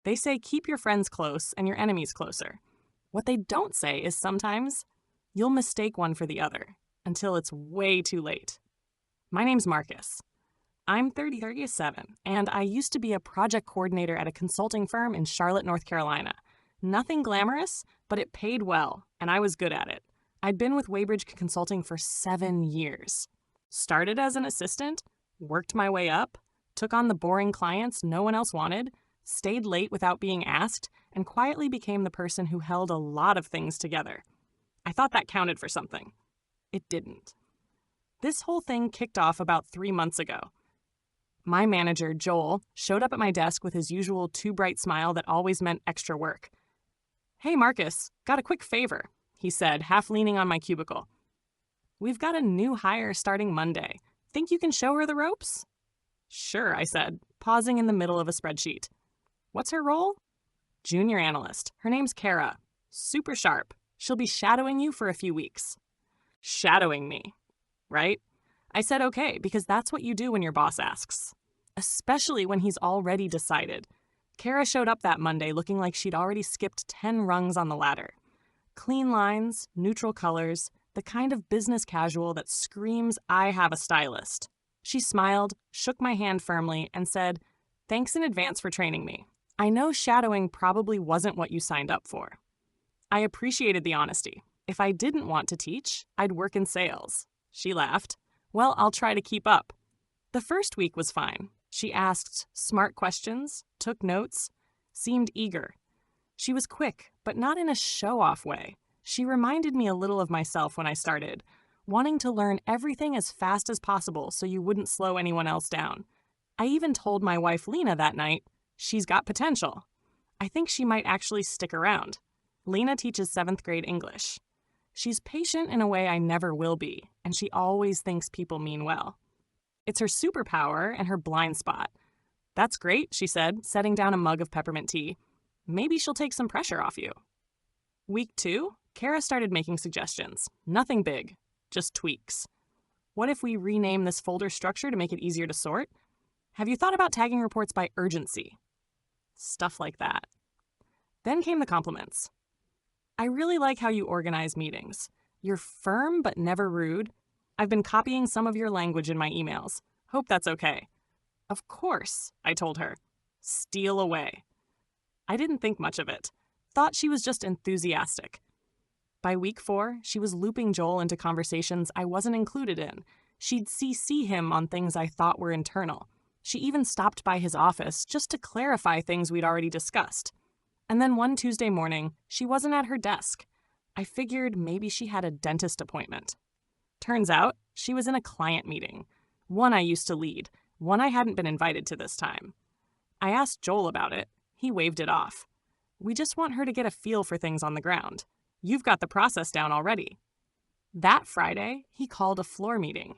They say keep your friends close and your enemies closer. What they don't say is sometimes you'll mistake one for the other until it's way too late. My name's Marcus. I'm 37, and I used to be a project coordinator at a consulting firm in Charlotte, North Carolina. Nothing glamorous, but it paid well, and I was good at it. I'd been with Weybridge Consulting for 7 years. Started as an assistant, worked my way up, took on the boring clients no one else wanted, stayed late without being asked, and quietly became the person who held a lot of things together. I thought that counted for something. It didn't. This whole thing kicked off about 3 months ago. My manager, Joel, showed up at my desk with his usual too bright smile that always meant extra work. "Hey, Marcus, got a quick favor," he said, half leaning on my cubicle. "We've got a new hire starting Monday. Think you can show her the ropes?" "Sure," I said, pausing in the middle of a spreadsheet. "What's her role?" "Junior analyst. Her name's Kara. Super sharp. She'll be shadowing you for a few weeks." Shadowing me, right? I said okay, because that's what you do when your boss asks. Especially when he's already decided. Kara showed up that Monday looking like she'd already skipped 10 rungs on the ladder. Clean lines, neutral colors, the kind of business casual that screams, "I have a stylist." She smiled, shook my hand firmly, and said, "Thanks in advance for training me. I know shadowing probably wasn't what you signed up for." I appreciated the honesty. If I didn't want to teach, I'd work in sales. She laughed. "Well, I'll try to keep up." The first week was fine. She asked smart questions, took notes, seemed eager. She was quick, but not in a show-off way. She reminded me a little of myself when I started, wanting to learn everything as fast as possible so you wouldn't slow anyone else down. I even told my wife Lena that night, she's got potential. I think she might actually stick around. Lena teaches 7th grade English. She's patient in a way I never will be, and she always thinks people mean well. It's her superpower and her blind spot. "That's great," she said, setting down a mug of peppermint tea. "Maybe she'll take some pressure off you." Week 2, Kara started making suggestions. Nothing big, just tweaks. "What if we rename this folder structure to make it easier to sort? Have you thought about tagging reports by urgency?" Stuff like that. Then came the compliments. "I really like how you organize meetings. You're firm but never rude. I've been copying some of your language in my emails. Hope that's okay." "Of course," I told her. Steal away. I didn't think much of it. Thought she was just enthusiastic. By week 4, she was looping Joel into conversations I wasn't included in. She'd CC him on things I thought were internal. She even stopped by his office just to clarify things we'd already discussed. And then one Tuesday morning, she wasn't at her desk. I figured maybe she had a dentist appointment. Turns out, she was in a client meeting. One I used to lead, one I hadn't been invited to this time. I asked Joel about it. He waved it off. "We just want her to get a feel for things on the ground. You've got the process down already." That Friday, he called a floor meeting.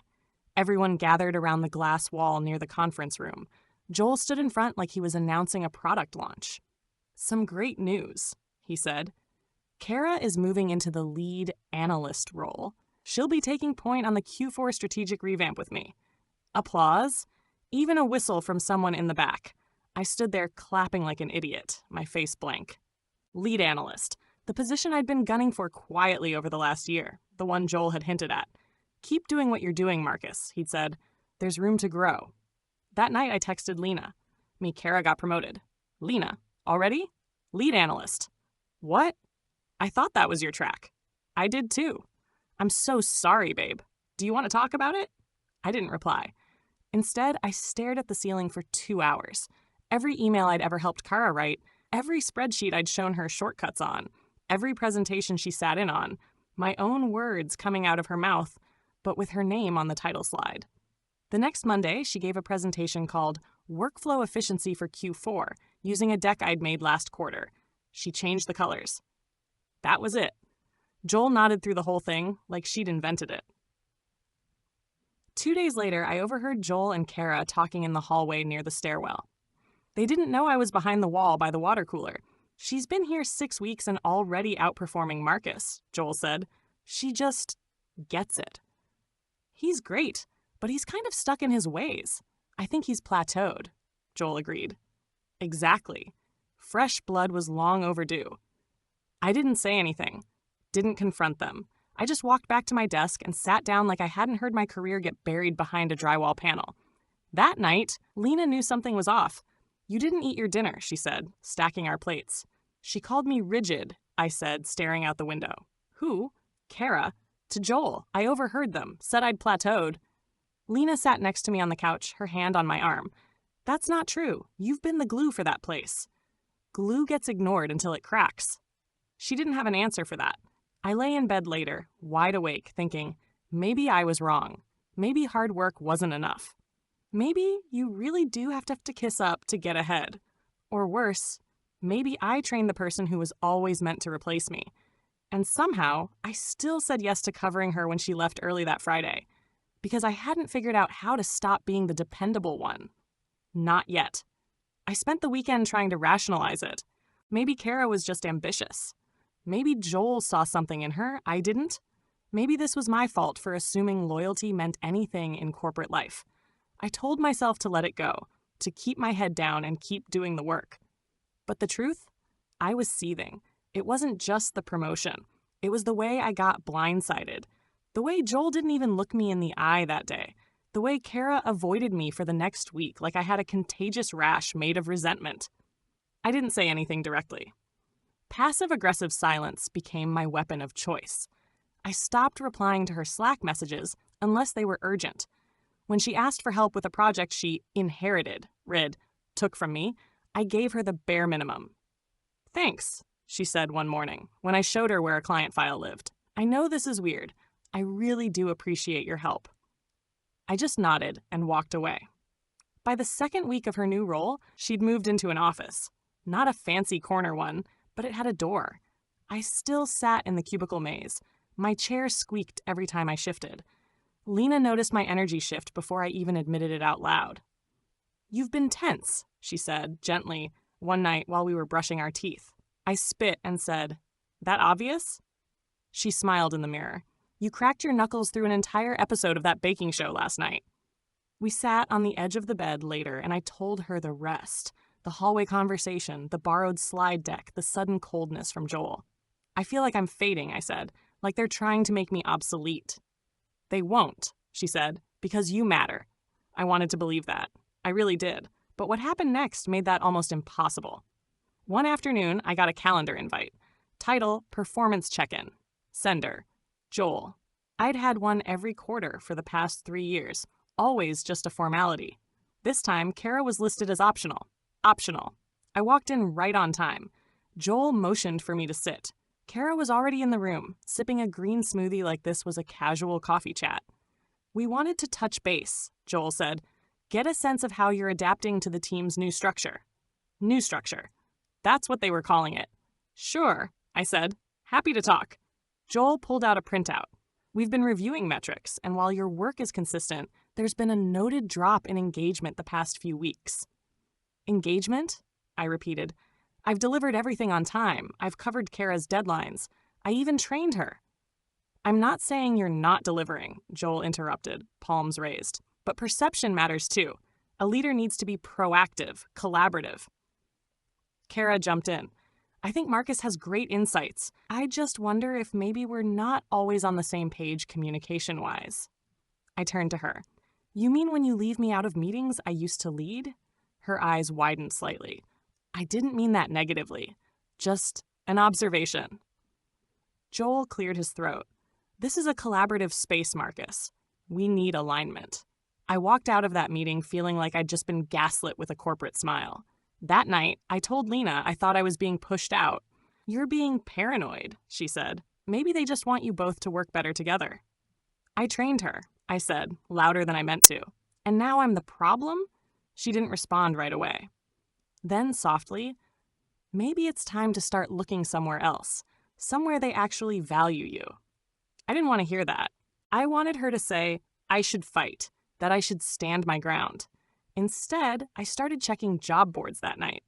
Everyone gathered around the glass wall near the conference room. Joel stood in front like he was announcing a product launch. "Some great news," he said. "Kara is moving into the lead analyst role. She'll be taking point on the Q4 strategic revamp with me." Applause, even a whistle from someone in the back. I stood there clapping like an idiot, my face blank. Lead analyst, the position I'd been gunning for quietly over the last year, the one Joel had hinted at. "Keep doing what you're doing, Marcus," he'd said. "There's room to grow." That night I texted Lena. Kara got promoted. "Lena, already? Lead analyst." "What? I thought that was your track." "I did too." "I'm so sorry, babe. Do you want to talk about it?" I didn't reply. Instead, I stared at the ceiling for 2 hours. Every email I'd ever helped Kara write, every spreadsheet I'd shown her shortcuts on, every presentation she sat in on, my own words coming out of her mouth, but with her name on the title slide. The next Monday, she gave a presentation called Workflow Efficiency for Q4, using a deck I'd made last quarter. She changed the colors. That was it. Joel nodded through the whole thing like she'd invented it. 2 days later, I overheard Joel and Kara talking in the hallway near the stairwell. They didn't know I was behind the wall by the water cooler. "She's been here 6 weeks and already outperforming Marcus," Joel said. "She just gets it." "He's great, but he's kind of stuck in his ways. I think he's plateaued," Joel agreed. "Exactly. Fresh blood was long overdue. I didn't say anything, didn't confront them. I just walked back to my desk and sat down like I hadn't heard my career get buried behind a drywall panel. That night, Lena knew something was off. "You didn't eat your dinner," she said, stacking our plates. "She called me rigid," I said, staring out the window. "Who?" "Kara. To Joel. I overheard them. Said I'd plateaued." Lena sat next to me on the couch, her hand on my arm. "That's not true. You've been the glue for that place." "Glue gets ignored until it cracks." She didn't have an answer for that. I lay in bed later, wide awake, thinking, maybe I was wrong. Maybe hard work wasn't enough. Maybe you really do have to kiss up to get ahead. Or worse, maybe I trained the person who was always meant to replace me. And somehow, I still said yes to covering her when she left early that Friday, because I hadn't figured out how to stop being the dependable one. Not yet. I spent the weekend trying to rationalize it. Maybe Kara was just ambitious. Maybe Joel saw something in her I didn't. Maybe this was my fault for assuming loyalty meant anything in corporate life. I told myself to let it go, to keep my head down and keep doing the work. But the truth? I was seething. It wasn't just the promotion. It was the way I got blindsided. The way Joel didn't even look me in the eye that day. The way Kara avoided me for the next week like I had a contagious rash made of resentment. I didn't say anything directly. Passive-aggressive silence became my weapon of choice. I stopped replying to her Slack messages unless they were urgent. When she asked for help with a project she took from me, I gave her the bare minimum. "Thanks," she said one morning when I showed her where a client file lived. "I know this is weird. I really do appreciate your help." I just nodded and walked away. By the second week of her new role, she'd moved into an office. Not a fancy corner one, but it had a door. I still sat in the cubicle maze. My chair squeaked every time I shifted. Lena noticed my energy shift before I even admitted it out loud. "You've been tense," she said, gently, one night while we were brushing our teeth. I spit and said, "That obvious?" She smiled in the mirror. "You cracked your knuckles through an entire episode of that baking show last night." We sat on the edge of the bed later and I told her the rest. The hallway conversation, the borrowed slide deck, the sudden coldness from Joel. "I feel like I'm fading," I said, "like they're trying to make me obsolete." "They won't," she said, "because you matter." I wanted to believe that. I really did. But what happened next made that almost impossible. One afternoon, I got a calendar invite. Title, Performance Check-In. Sender, Joel. I'd had one every quarter for the past 3 years, always just a formality. This time, Kara was listed as optional. Optional. I walked in right on time. Joel motioned for me to sit. Kara was already in the room, sipping a green smoothie like this was a casual coffee chat. "We wanted to touch base," Joel said. "Get a sense of how you're adapting to the team's new structure." New structure. That's what they were calling it. "Sure," I said. "Happy to talk." Joel pulled out a printout. "We've been reviewing metrics, and while your work is consistent, there's been a noted drop in engagement the past few weeks." "Engagement?" I repeated. "I've delivered everything on time. I've covered Kara's deadlines. I even trained her." "I'm not saying you're not delivering," Joel interrupted, palms raised. "But perception matters too. A leader needs to be proactive, collaborative." Kara jumped in. "I think Marcus has great insights. I just wonder if maybe we're not always on the same page communication-wise." I turned to her. "You mean when you leave me out of meetings I used to lead?" Her eyes widened slightly. "I didn't mean that negatively. Just an observation." Joel cleared his throat. "This is a collaborative space, Marcus. We need alignment." I walked out of that meeting feeling like I'd just been gaslit with a corporate smile. That night, I told Lena I thought I was being pushed out. "You're being paranoid," she said. "Maybe they just want you both to work better together." "I trained her," I said, louder than I meant to. "And now I'm the problem?" She didn't respond right away. Then, softly, "Maybe it's time to start looking somewhere else, somewhere they actually value you." I didn't want to hear that. I wanted her to say, I should fight, that I should stand my ground. Instead, I started checking job boards that night.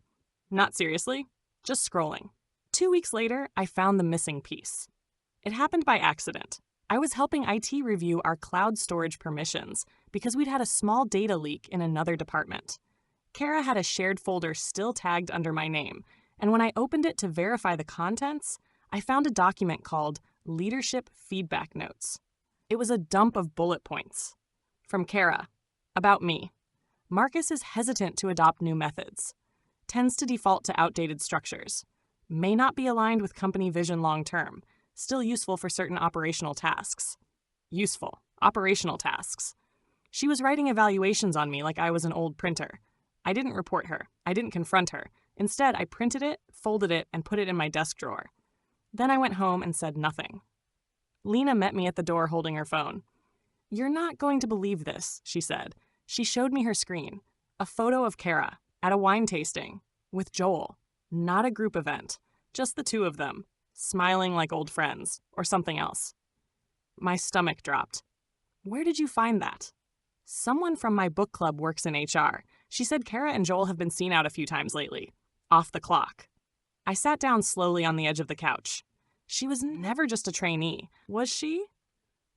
Not seriously, just scrolling. 2 weeks later, I found the missing piece. It happened by accident. I was helping IT review our cloud storage permissions because we'd had a small data leak in another department. Kara had a shared folder still tagged under my name, and when I opened it to verify the contents, I found a document called Leadership Feedback Notes. It was a dump of bullet points. From Kara, about me. Marcus is hesitant to adopt new methods. Tends to default to outdated structures. May not be aligned with company vision long-term. Still useful for certain operational tasks. Useful. Operational tasks. She was writing evaluations on me like I was an old printer. I didn't report her. I didn't confront her. Instead, I printed it, folded it, and put it in my desk drawer. Then I went home and said nothing. Lena met me at the door holding her phone. "You're not going to believe this," she said. She showed me her screen. A photo of Kara at a wine tasting with Joel. Not a group event. Just the two of them, smiling like old friends, or something else. My stomach dropped. "Where did you find that?" "Someone from my book club works in HR. She said Kara and Joel have been seen out a few times lately. Off the clock." I sat down slowly on the edge of the couch. She was never just a trainee, was she?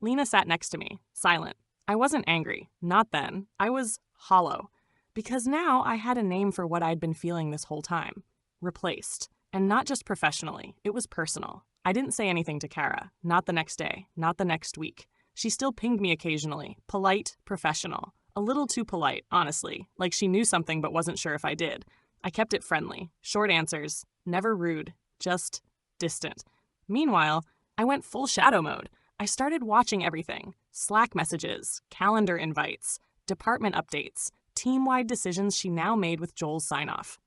Lena sat next to me, silent. I wasn't angry. Not then. I was hollow. Because now I had a name for what I'd been feeling this whole time. Replaced. And not just professionally. It was personal. I didn't say anything to Kara. Not the next day. Not the next week. She still pinged me occasionally. Polite, professional. A little too polite, honestly. Like she knew something but wasn't sure if I did. I kept it friendly. Short answers. Never rude. Just distant. Meanwhile, I went full shadow mode. I started watching everything. Slack messages, calendar invites, department updates, team-wide decisions she now made with Joel's sign-off.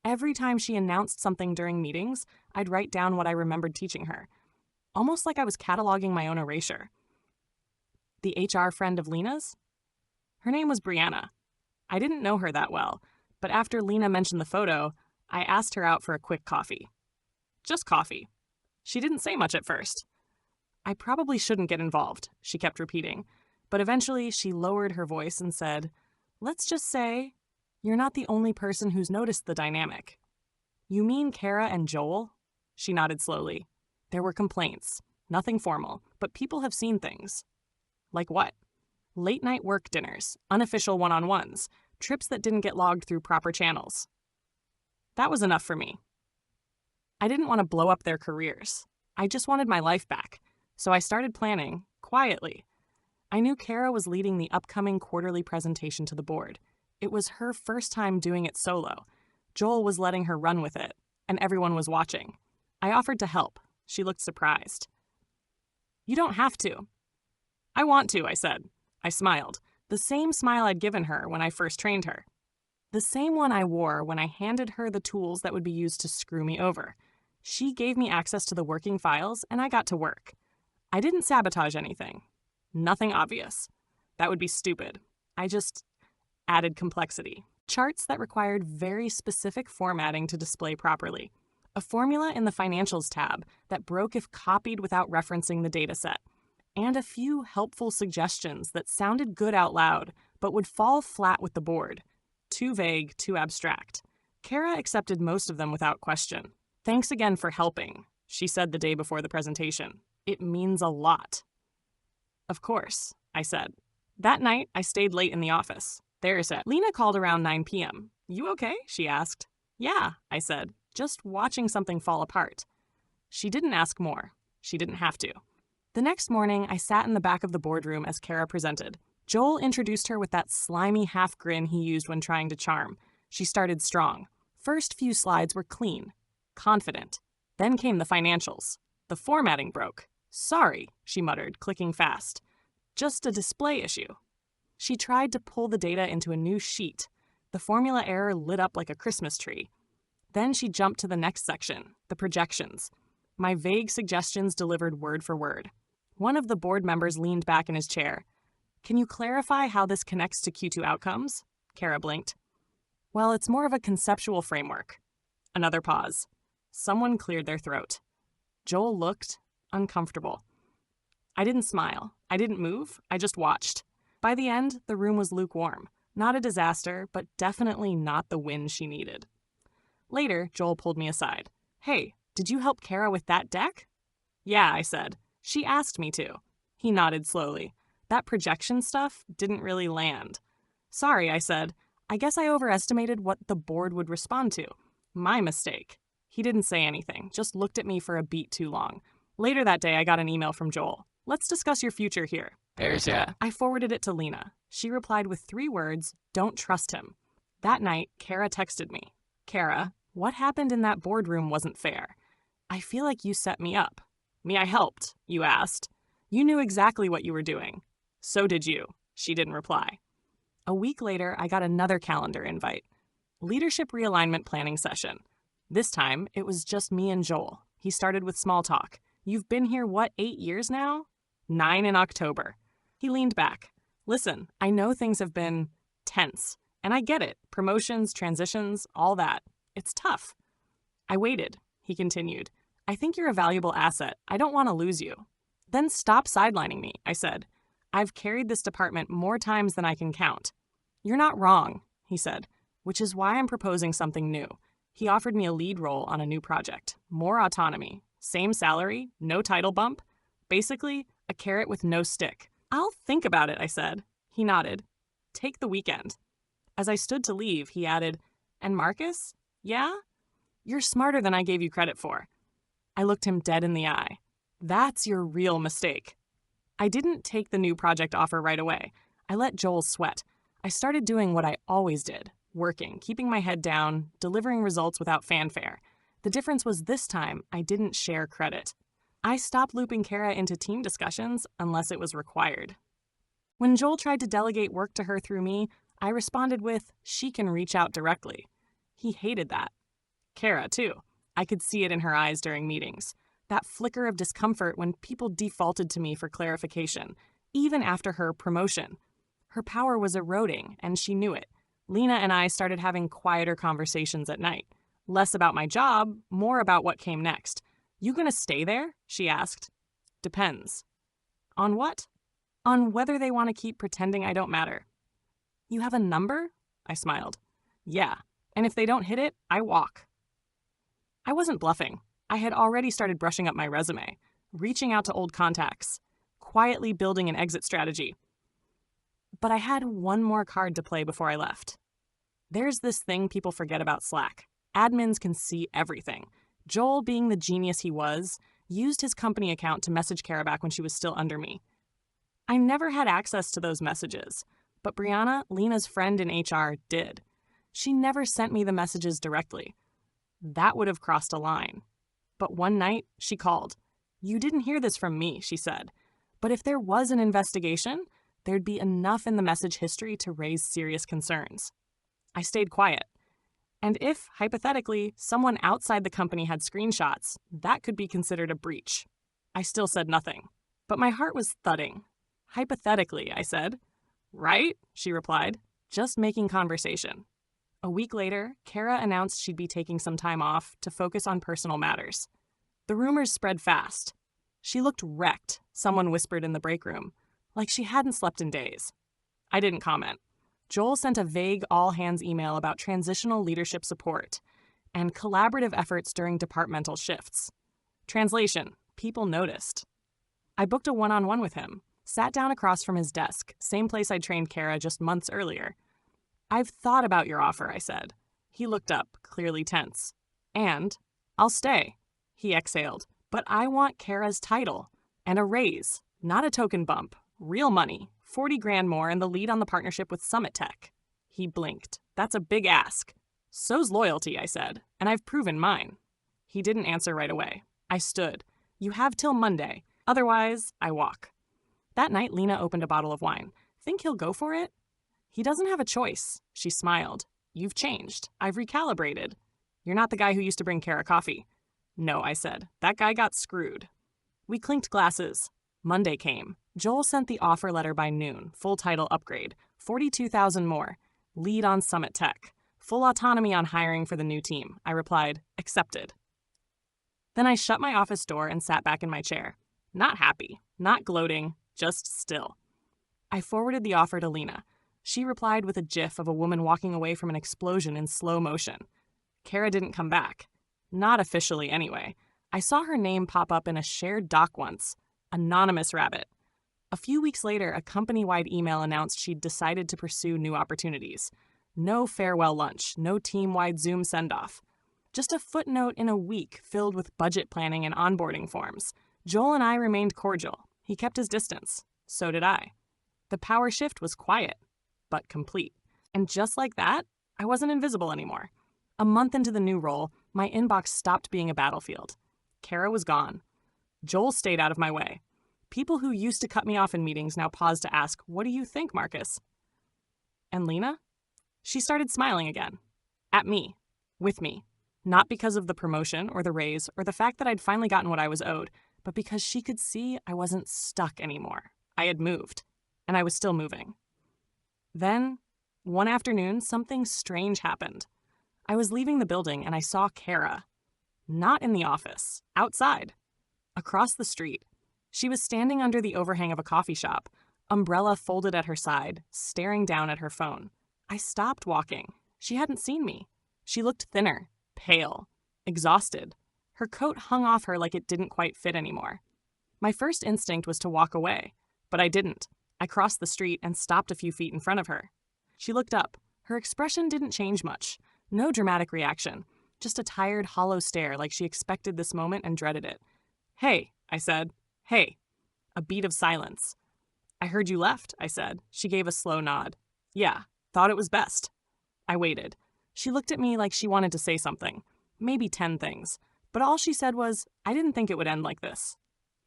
Every time she announced something during meetings, I'd write down what I remembered teaching her. Almost like I was cataloging my own erasure. The HR friend of Lena's? Her name was Brianna. I didn't know her that well, but after Lena mentioned the photo, I asked her out for a quick coffee. Just coffee. She didn't say much at first. "I probably shouldn't get involved," she kept repeating, but eventually she lowered her voice and said, "Let's just say you're not the only person who's noticed the dynamic." "You mean Kara and Joel?" She nodded slowly. "There were complaints. Nothing formal, but people have seen things." "Like what?" "Late-night work dinners, unofficial one-on-ones, trips that didn't get logged through proper channels." That was enough for me. I didn't want to blow up their careers. I just wanted my life back. So I started planning, quietly. I knew Kara was leading the upcoming quarterly presentation to the board. It was her first time doing it solo. Joel was letting her run with it, and everyone was watching. I offered to help. She looked surprised. "You don't have to." "I want to," I said. I smiled, the same smile I'd given her when I first trained her. The same one I wore when I handed her the tools that would be used to screw me over. She gave me access to the working files, and I got to work. I didn't sabotage anything. Nothing obvious. That would be stupid. I just added complexity. Charts that required very specific formatting to display properly. A formula in the Financials tab that broke if copied without referencing the dataset. And a few helpful suggestions that sounded good out loud, but would fall flat with the board. Too vague, too abstract. Kara accepted most of them without question. "Thanks again for helping," she said the day before the presentation. "It means a lot." "Of course," I said. That night, I stayed late in the office. There said. Lena called around 9 p.m. "You okay?" she asked. "Yeah," I said, just watching something fall apart. She didn't ask more. She didn't have to. The next morning, I sat in the back of the boardroom as Kara presented. Joel introduced her with that slimy half grin he used when trying to charm. She started strong. First few slides were clean, confident. Then came the financials. The formatting broke. "Sorry," she muttered, clicking fast. "Just a display issue." She tried to pull the data into a new sheet. The formula error lit up like a Christmas tree. Then she jumped to the next section, the projections. My vague suggestions delivered word for word. One of the board members leaned back in his chair. "Can you clarify how this connects to Q2 outcomes?" Kara blinked. "Well, it's more of a conceptual framework." Another pause. Someone cleared their throat. Joel looked uncomfortable. I didn't smile. I didn't move. I just watched. By the end, the room was lukewarm. Not a disaster, but definitely not the win she needed. Later, Joel pulled me aside. "Hey, did you help Kara with that deck?" "Yeah," I said. "She asked me to." He nodded slowly. That projection stuff didn't really land. "Sorry," I said. "I guess I overestimated what the board would respond to. My mistake." He didn't say anything, just looked at me for a beat too long. Later that day, I got an email from Joel. "Let's discuss your future here." There's ya. I forwarded it to Lena. She replied with 3 words, "Don't trust him." That night, Kara texted me. "Kara, what happened in that boardroom wasn't fair. I feel like you set me up." "Me, I helped," you asked. "You knew exactly what you were doing." "So did you." She didn't reply. A week later, I got another calendar invite. Leadership realignment planning session. This time, it was just me and Joel. He started with small talk. "You've been here, 8 years now?" 9 in October. He leaned back. "Listen, I know things have been tense, and I get it. Promotions, transitions, all that. It's tough." I waited. He continued. "I think you're a valuable asset. I don't want to lose you." "Then stop sidelining me," I said. "I've carried this department more times than I can count." "You're not wrong," he said, "which is why I'm proposing something new." He offered me a lead role on a new project. More autonomy. Same salary, no title bump. Basically, a carrot with no stick. "I'll think about it," I said. He nodded. "Take the weekend." As I stood to leave, he added, "And Marcus? Yeah? You're smarter than I gave you credit for." I looked him dead in the eye. "That's your real mistake." I didn't take the new project offer right away. I let Joel sweat. I started doing what I always did, working, keeping my head down, delivering results without fanfare. The difference was this time, I didn't share credit. I stopped looping Kara into team discussions unless it was required. When Joel tried to delegate work to her through me, I responded with, "She can reach out directly." He hated that. Kara, too. I could see it in her eyes during meetings. That flicker of discomfort when people defaulted to me for clarification, even after her promotion. Her power was eroding, and she knew it. Lena and I started having quieter conversations at night. Less about my job, more about what came next. "You gonna stay there?" she asked. "Depends." "On what?" "On whether they want to keep pretending I don't matter." "You have a number?" I smiled. "Yeah, and if they don't hit it, I walk." I wasn't bluffing. I had already started brushing up my resume, reaching out to old contacts, quietly building an exit strategy. But I had one more card to play before I left. There's this thing people forget about Slack. Admins can see everything. Joel, being the genius he was, used his company account to message Kara back when she was still under me. I never had access to those messages, but Brianna, Lena's friend in HR, did. She never sent me the messages directly. That would have crossed a line. But one night, she called. "You didn't hear this from me," she said. "But if there was an investigation, there'd be enough in the message history to raise serious concerns." I stayed quiet. And if, hypothetically, someone outside the company had screenshots, that could be considered a breach. I still said nothing. But my heart was thudding. "Hypothetically," I said. "Right?" she replied, just making conversation. A week later, Kara announced she'd be taking some time off to focus on personal matters. The rumors spread fast. "She looked wrecked," someone whispered in the break room, like she hadn't slept in days. I didn't comment. Joel sent a vague all-hands email about transitional leadership support and collaborative efforts during departmental shifts. Translation: people noticed. I booked a one-on-one with him, sat down across from his desk, same place I'd trained Kara just months earlier. "I've thought about your offer," I said. He looked up, clearly tense. "And I'll stay." He exhaled. "But I want Kara's title and a raise, not a token bump. Real money, 40 grand more, and the lead on the partnership with Summit Tech." He blinked. "That's a big ask." "So's loyalty," I said, "and I've proven mine." He didn't answer right away. I stood. "You have till Monday. Otherwise, I walk." That night, Lena opened a bottle of wine. "Think he'll go for it?" "He doesn't have a choice." She smiled. "You've changed. I've recalibrated. You're not the guy who used to bring Kara coffee." "No," I said. "That guy got screwed." We clinked glasses. Monday came. Joel sent the offer letter by noon. Full title upgrade. 42,000 more. Lead on Summit Tech. Full autonomy on hiring for the new team. I replied, "Accepted." Then I shut my office door and sat back in my chair. Not happy, not gloating, just still. I forwarded the offer to Lena. She replied with a gif of a woman walking away from an explosion in slow motion. Kara didn't come back. Not officially, anyway. I saw her name pop up in a shared doc once. Anonymous Rabbit. A few weeks later, a company-wide email announced she'd decided to pursue new opportunities. No farewell lunch, no team-wide Zoom send-off. Just a footnote in a week filled with budget planning and onboarding forms. Joel and I remained cordial. He kept his distance. So did I. The power shift was quiet, but complete. And just like that, I wasn't invisible anymore. A month into the new role, my inbox stopped being a battlefield. Kara was gone. Joel stayed out of my way. People who used to cut me off in meetings now paused to ask, "What do you think, Marcus?" And Lena? She started smiling again. At me. With me. Not because of the promotion or the raise or the fact that I'd finally gotten what I was owed, but because she could see I wasn't stuck anymore. I had moved, and I was still moving. Then, one afternoon, something strange happened. I was leaving the building and I saw Kara. Not in the office, outside. Across the street. She was standing under the overhang of a coffee shop, umbrella folded at her side, staring down at her phone. I stopped walking. She hadn't seen me. She looked thinner, pale, exhausted. Her coat hung off her like it didn't quite fit anymore. My first instinct was to walk away, but I didn't. I crossed the street and stopped a few feet in front of her. She looked up. Her expression didn't change much. No dramatic reaction. Just a tired, hollow stare like she expected this moment and dreaded it. "Hey," I said. "Hey." A beat of silence. "I heard you left," I said. She gave a slow nod. "Yeah, thought it was best." I waited. She looked at me like she wanted to say something. Maybe 10 things. But all she said was, "I didn't think it would end like this."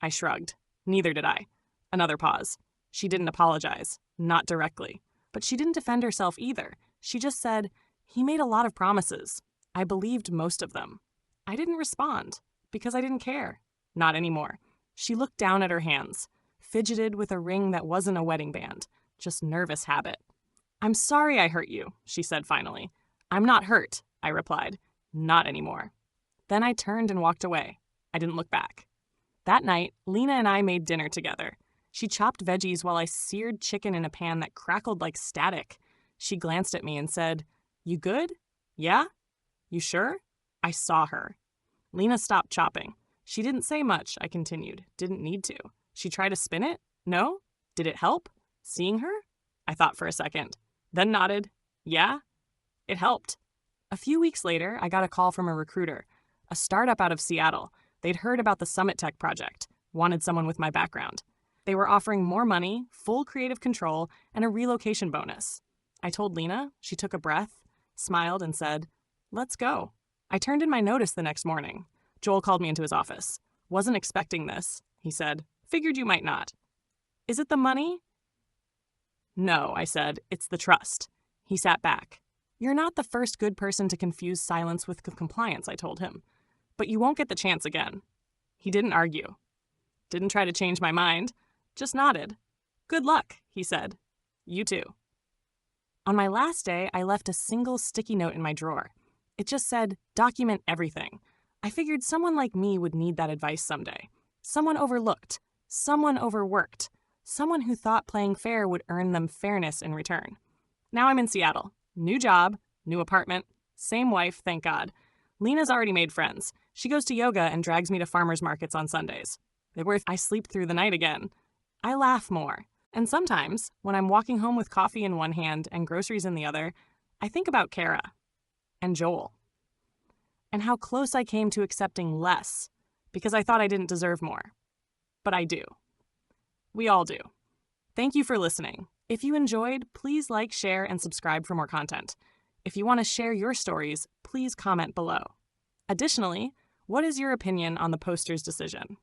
I shrugged. Neither did I. Another pause. She didn't apologize. Not directly. But she didn't defend herself either. She just said, "He made a lot of promises. I believed most of them." I didn't respond, because I didn't care. Not anymore. She looked down at her hands, fidgeted with a ring that wasn't a wedding band, just nervous habit. "I'm sorry I hurt you," she said finally. "I'm not hurt," I replied. Not anymore. Then I turned and walked away. I didn't look back. That night, Lena and I made dinner together. She chopped veggies while I seared chicken in a pan that crackled like static. She glanced at me and said, "You good? Yeah? You sure?" I saw her. Lena stopped chopping. She didn't say much, I continued. Didn't need to. She tried to spin it? No? Did it help? Seeing her? I thought for a second. Then nodded. Yeah? It helped. A few weeks later, I got a call from a recruiter, a startup out of Seattle. They'd heard about the Summit Tech project, wanted someone with my background. They were offering more money, full creative control, and a relocation bonus. I told Lena. She took a breath, smiled, and said, "Let's go." I turned in my notice the next morning. Joel called me into his office. "Wasn't expecting this," he said. "Figured you might not." "Is it the money?" "No," I said. "It's the trust." He sat back. "You're not the first good person to confuse silence with compliance," I told him. "But you won't get the chance again." He didn't argue. Didn't try to change my mind. Just nodded. "Good luck," he said. "You too." On my last day, I left a single sticky note in my drawer. It just said, "Document everything." I figured someone like me would need that advice someday. Someone overlooked. Someone overworked. Someone who thought playing fair would earn them fairness in return. Now I'm in Seattle. New job, new apartment, same wife, thank God. Lena's already made friends. She goes to yoga and drags me to farmers markets on Sundays. I sleep through the night again. I laugh more. And sometimes, when I'm walking home with coffee in one hand and groceries in the other, I think about Kara and Joel and how close I came to accepting less because I thought I didn't deserve more. But I do. We all do. Thank you for listening. If you enjoyed, please like, share, and subscribe for more content. If you want to share your stories, please comment below. Additionally, what is your opinion on the poster's decision?